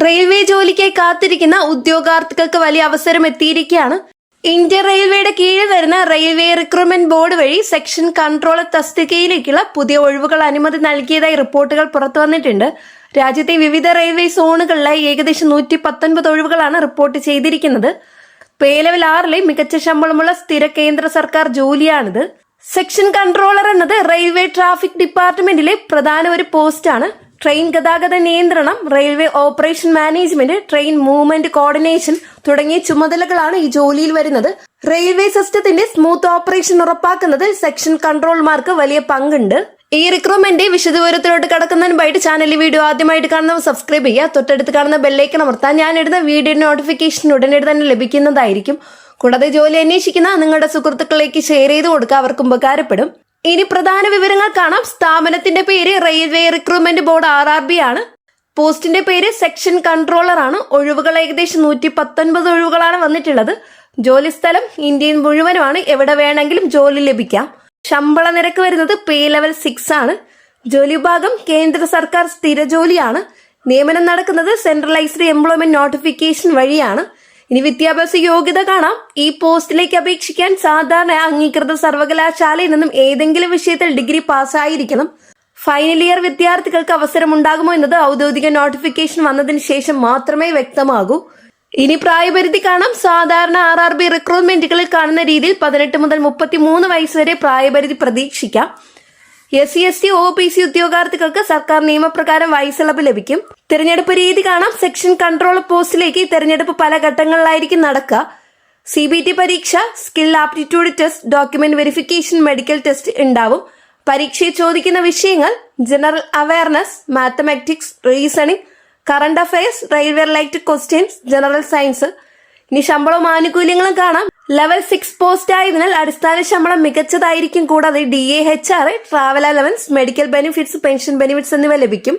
Railway ജോലിക്കായി കാത്തിരിക്കുന്ന ഉദ്യോഗാർത്ഥികൾക്ക് വലിയ അവസരം എത്തിയിരിക്കുകയാണ്. ഇന്ത്യൻ റെയിൽവേയുടെ കീഴിൽ വരുന്ന റെയിൽവേ റിക്രൂട്ട്മെന്റ് ബോർഡ് വഴി സെക്ഷൻ കൺട്രോളർ തസ്തികയിലേക്കുള്ള പുതിയ ഒഴിവുകൾ അനുമതി നൽകിയതായി റിപ്പോർട്ടുകൾ പുറത്തുവന്നിട്ടുണ്ട്. രാജ്യത്തെ വിവിധ റെയിൽവേ സോണുകളിലായി ഏകദേശം 119 ഒഴിവുകളാണ് റിപ്പോർട്ട് ചെയ്തിരിക്കുന്നത്. പേ ലെവൽ 6 മികച്ച ശമ്പളമുള്ള സ്ഥിര കേന്ദ്ര സർക്കാർ ജോലിയാണിത്. സെക്ഷൻ കൺട്രോളർ എന്നത് റെയിൽവേ ട്രാഫിക് ഡിപ്പാർട്ട്മെന്റിലെ പ്രധാന ഒരു പോസ്റ്റാണ്. ട്രെയിൻ ഗതാഗത നിയന്ത്രണം, railway operation management, train movement coordination തുടങ്ങിയ ചുമതലകളാണ് ഈ ജോലിയിൽ വരുന്നത്. റെയിൽവേ സിസ്റ്റത്തിന്റെ സ്മൂത്ത് ഓപ്പറേഷൻ ഉറപ്പാക്കുന്നതിൽ സെക്ഷൻ കൺട്രോളർമാർക്ക് വലിയ പങ്കുണ്ട്. ഈ റിക്രൂട്ട്മെന്റ് വിശദവിവരത്തിലോട്ട് കടക്കുന്നതിന് മുമ്പായിട്ട് ചാനലിൽ വീഡിയോ ആദ്യമായിട്ട് കാണുന്നവർ സബ്സ്ക്രൈബ് ചെയ്യുക. തൊട്ടടുത്ത് കാണുന്ന ബെല്ലൈക്കൺ അമർത്താൻ ഞാൻ ഇടുന്ന വീഡിയോ നോട്ടിഫിക്കേഷൻ ഉടനെ തന്നെ ലഭിക്കുന്നതായിരിക്കും. കൂടാതെ ജോലി അന്വേഷിക്കുന്ന നിങ്ങളുടെ സുഹൃത്തുക്കളിലേക്ക് ഷെയർ ചെയ്ത് കൊടുക്കുക, അവർക്കും ഉപകാരപ്പെടും. ഇനി പ്രധാന വിവരങ്ങൾ കാണാം. സ്ഥാപനത്തിന്റെ പേര് റെയിൽവേ റിക്രൂട്ട്മെന്റ് ബോർഡ് RRB ആണ്. പോസ്റ്റിന്റെ പേര് സെക്ഷൻ കൺട്രോളർ ആണ്. ഒഴിവുകൾ ഏകദേശം 119 ഒഴിവുകളാണ് വന്നിട്ടുള്ളത്. ജോലി സ്ഥലം ഇന്ത്യയിൽ മുഴുവനുമാണ്. എവിടെ വേണമെങ്കിലും ജോലി ലഭിക്കാം. ശമ്പള നിരക്ക് വരുന്നത് പേ ലെവൽ 6 ആണ്. ജോലി വിഭാഗം കേന്ദ്ര സർക്കാർ സ്ഥിര ജോലിയാണ്. നിയമനം നടക്കുന്നത് സെൻട്രലൈസ്ഡ് എംപ്ലോയ്മെന്റ് നോട്ടിഫിക്കേഷൻ വഴിയാണ്. ഇനി വിദ്യാഭ്യാസ യോഗ്യത കാണാം. ഈ പോസ്റ്റിലേക്ക് അപേക്ഷിക്കാൻ സാധാരണ അംഗീകൃത സർവകലാശാലയിൽ നിന്നും ഏതെങ്കിലും വിഷയത്തിൽ ഡിഗ്രി പാസ്സായിരിക്കണം. ഫൈനൽ ഇയർ വിദ്യാർത്ഥികൾക്ക് അവസരം ഉണ്ടാകുമോ എന്നത് ഔദ്യോഗിക നോട്ടിഫിക്കേഷൻ വന്നതിന് ശേഷം മാത്രമേ വ്യക്തമാകൂ. ഇനി പ്രായപരിധി കാണാം. സാധാരണ RRB റിക്രൂട്ട്മെന്റുകളിൽ കാണുന്ന രീതിയിൽ 18 മുതൽ 33 വയസ്സ് വരെ പ്രായപരിധി പ്രതീക്ഷിക്കാം. SC, ST, OBC ഉദ്യോഗാർത്ഥികൾക്ക് സർക്കാർ നിയമപ്രകാരം വയസ്സിളവ് ലഭിക്കും. തിരഞ്ഞെടുപ്പ് രീതി കാണാം. സെക്ഷൻ കൺട്രോൾ പോസ്റ്റിലേക്ക് തിരഞ്ഞെടുപ്പ് പല ഘട്ടങ്ങളിലായിരിക്കും നടക്കുക. CBT പരീക്ഷ, skill aptitude test, document verification, medical test ഉണ്ടാവും. പരീക്ഷയിൽ ചോദിക്കുന്ന വിഷയങ്ങൾ general awareness, mathematics, reasoning, current affairs, railway related questions, general science. ഇനി ശമ്പളവും ആനുകൂല്യങ്ങളും കാണാം. ലെവൽ 6 പോസ്റ്റ് ആയതിനാൽ അടിസ്ഥാന ശമ്പളം മികച്ചതായിരിക്കും. കൂടാതെ DA, HR, travel allowance, medical benefits, pension benefits എന്നിവ ലഭിക്കും.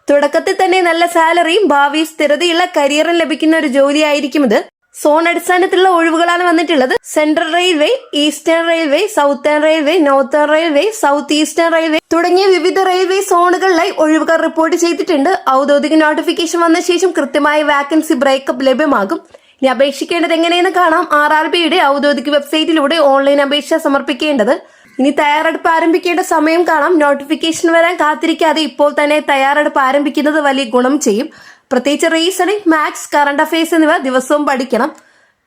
തുടക്കത്തിൽ തന്നെ നല്ല സാലറിയും ഭാവി സ്ഥിരതയുള്ള കരിയറും ലഭിക്കുന്ന ഒരു ജോലിയായിരിക്കും ഇത്. സോൺ അടിസ്ഥാനത്തിലുള്ള ഒഴിവുകളാണ് വന്നിട്ടുള്ളത്. Central railway, eastern railway, southern railway, northern railway, south eastern railway തുടങ്ങിയ വിവിധ റെയിൽവേ സോണുകളിലായി ഒഴിവുകൾ റിപ്പോർട്ട് ചെയ്തിട്ടുണ്ട്. ഔദ്യോഗിക നോട്ടിഫിക്കേഷൻ വന്ന ശേഷം കൃത്യമായ വാക്കൻസി ബ്രേക്കപ്പ് ലഭ്യമാകും. ഇനി അപേക്ഷിക്കേണ്ടത് എങ്ങനെയെന്ന് കാണാം. RRBയുടെ ഔദ്യോഗിക വെബ്സൈറ്റിലൂടെ ഓൺലൈൻ അപേക്ഷ സമർപ്പിക്കേണ്ടത്. ഇനി തയ്യാറെടുപ്പ് ആരംഭിക്കേണ്ട സമയം കാണാം. നോട്ടിഫിക്കേഷൻ വരാൻ കാത്തിരിക്കാതെ ഇപ്പോൾ തന്നെ തയ്യാറെടുപ്പ് ആരംഭിക്കുന്നത് വലിയ ഗുണം ചെയ്യും. പ്രത്യേകിച്ച് റീസണിംഗ്, മാത്സ്, കറണ്ട് അഫയേഴ്സ് എന്നിവ ദിവസവും പഠിക്കണം.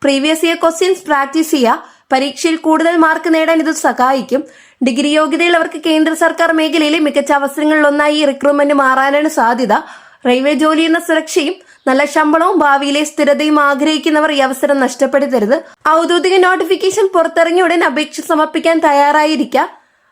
പ്രീവിയസ് ഇയർ ക്വസ്റ്റ്യൻസ് പ്രാക്ടീസ് ചെയ്യുക. പരീക്ഷയിൽ കൂടുതൽ മാർക്ക് നേടാൻ ഇത് സഹായിക്കും. ഡിഗ്രി യോഗ്യതയുള്ളവർക്ക് കേന്ദ്ര സർക്കാർ മേഖലയിലെ മികച്ച അവസരങ്ങളിലൊന്നായി ഈ റിക്രൂട്ട്മെന്റ് മാറാനാണ് സാധ്യത. റെയിൽവേ ജോലി എന്ന സുരക്ഷയും നല്ല ശമ്പളവും ഭാവിയിലെ സ്ഥിരതയും ആഗ്രഹിക്കുന്നവർ ഈ അവസരം നഷ്ടപ്പെടുത്തരുത്. ഔദ്യോഗിക നോട്ടിഫിക്കേഷൻ പുറത്തിറങ്ങിയ ഉടൻ അപേക്ഷ സമർപ്പിക്കാൻ തയ്യാറായിരിക്കാം.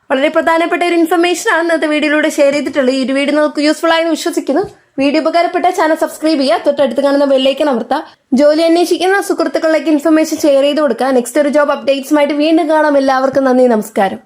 വളരെ പ്രധാനപ്പെട്ട ഒരു ഇൻഫർമേഷൻ ആണ് ഇന്നത്തെ വീഡിയോയിലൂടെ ഷെയർ ചെയ്തിട്ടുള്ളത്. ഈ ഒരു വീഡിയോ നിങ്ങൾക്ക് യൂസ്ഫുൾ ആയെന്ന് വിശ്വസിക്കുന്നു. വീഡിയോ ഉപകാരപ്പെട്ട ചാനൽ സബ്സ്ക്രൈബ് ചെയ്യുക. തൊട്ടടുത്ത് കാണുന്ന ബെല്ലൈക്കൺ അമർത്തുക. ജോലി അന്വേഷിക്കുന്ന സുഹൃത്തുക്കളിലേക്ക് ഇൻഫർമേഷൻ ഷെയർ ചെയ്ത് കൊടുക്കുക. നെക്സ്റ്റ് ഒരു ജോബ് അപ്ഡേറ്റ്സുമായിട്ട് വീണ്ടും കാണാം. എല്ലാവർക്കും നന്ദി, നമസ്കാരം.